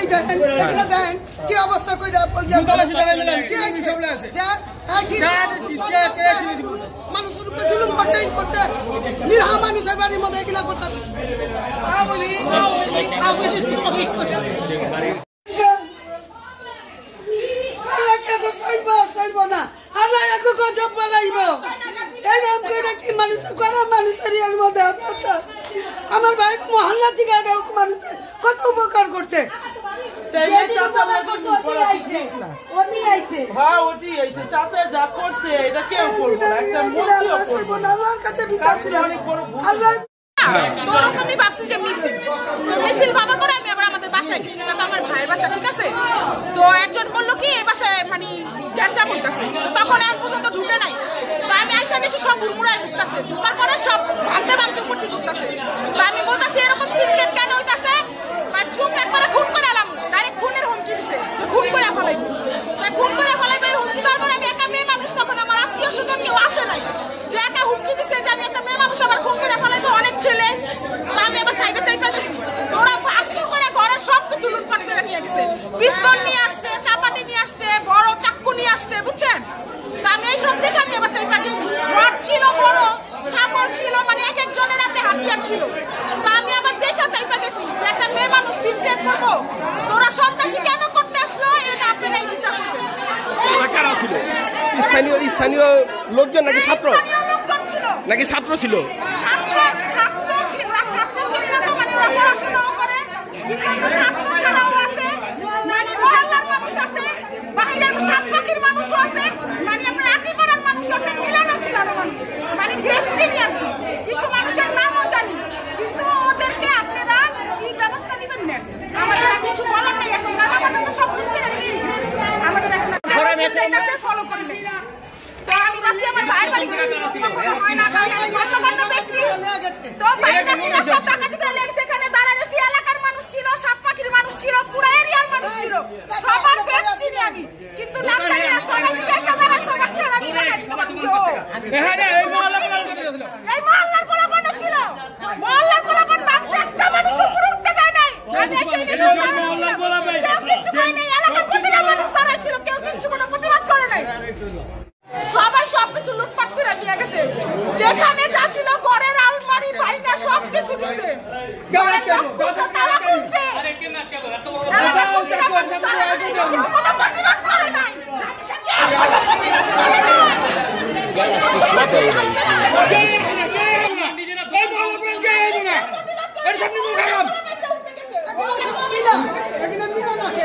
দেখেন এগুলো দেন কি অবস্থা কইরা মানুষের উপরে জুলুম করছে নিরহ মানুষের বাড়ির মধ্যে এগুলা করতেছে না আল্লাহ একটু গজব বানাইব এরকম করে কি মানুষের গরিব মানুষের এর মধ্যে অত্যাচার আমার ভাই মহল্লা থেকে মানুষের কত উপকার করছে আমার ভাইয়ের বাসা ঠিক আছে তো একজন বললো কি এই বাসায় মানে গ্যাঞ্জাম হইতাছে তখন এক পর্যন্ত ঢুকে নাই তো আমি আইসা দেখি সব হুড়মুড়ায় ঢুকতেছে ঢুকার পরে সব ভাঙতে ভাঙতে ভর্তি ঢুকতেছে তো আমি বলতেছি এরকম সিক্রেট কেন হইতাছে চুপ একবারে খুন করে এলাম ডাইরেক্ট খুনের হুমকি দিছে যে খুন করে ফেলাইব খুন করে ফেলাইব এই হুমকি দেওয়ার পর আমি একা মেয়ে মানুষ তখন আমার আত্মীয় স্বজন কেউ আসে নাই যে একা হুমকি দিচ্ছে যে আমি একটা মেয়ে মানুষ আবার খুন করে ফেলাইবো অনেক ছেলে তো আমি আবার সাইডে চাইতে গেছি ওরা ভাগচুর করে ঘরের সব কিছু লুটপাট করে নিয়ে গেছে পিস্তল নিয়ে আসছে চাপাটি নিয়ে আসছে বড় চাক্কু নিয়ে আসছে বুঝছেন তো আমি এইসব দেখে আমি আবার চাইতে গেছি রড ছিল বড় শাবল ছিল মানে এক একজনের হাতে হাতিয়ার ছিল তো আমি আবার দেখা চাইতে গেছি যে একটা মেয়ে মানুষ সিক্রেট করবো তোরা সন্ত্রাসী কেন করতে আসলো এটা আপনারা এই বিচার করবেন স্থানীয় লোকজন নাকি ছাত্র নাকি ছাত্র ছিল কিছু মানুষের নামও জানি কিন্তু ওদেরকে আপনারা কি ব্যবস্থা দিবেন না আমাদের কিছু বলার নাই এখন আমাদের তো সব কিছু আমাদের এখন ফলো করে তো আমি যাচ্ছি আমার ভাইয়ের বাড়ি কখনো হয় না গণ্যমান্য ব্যক্তি তো ভাইয়ের কাছে সব টাকা দিতে লেগেছে এখানে দাঁড়ানোছি এলাকার মানুষ ছিল সাত পাখির মানুষ ছিল পুরো এরিয়ার মানুষ ছিল সবার ফেস চিনি আমি কিন্তু নাম জানি না সবাই যদি এসে দাঁড়ায় সবার চেহারা আমি দেখাই দিতে পারবো এই মহল্লার পোলাপান ছিল মহল্লার পোলাপান বাক্সে একটা মানুষ উপরে উঠতে যায় নাই আমি এসে কেউ কিছু হয় নাই এলাকার প্রতিটা মানুষ দাঁড়ায় ছিল কেউ কিছু কোনো প্রতিবাদ করে নাই সবাই সব কিছু লুটপাট করে নিয়ে গেছে যেখানে যা ছিল ঘরের আলমারি ভাইনা সব কিছু দিছে তালা খুলছে কোনো প্রতিবাদ করে নাই এখানে মিলন আছে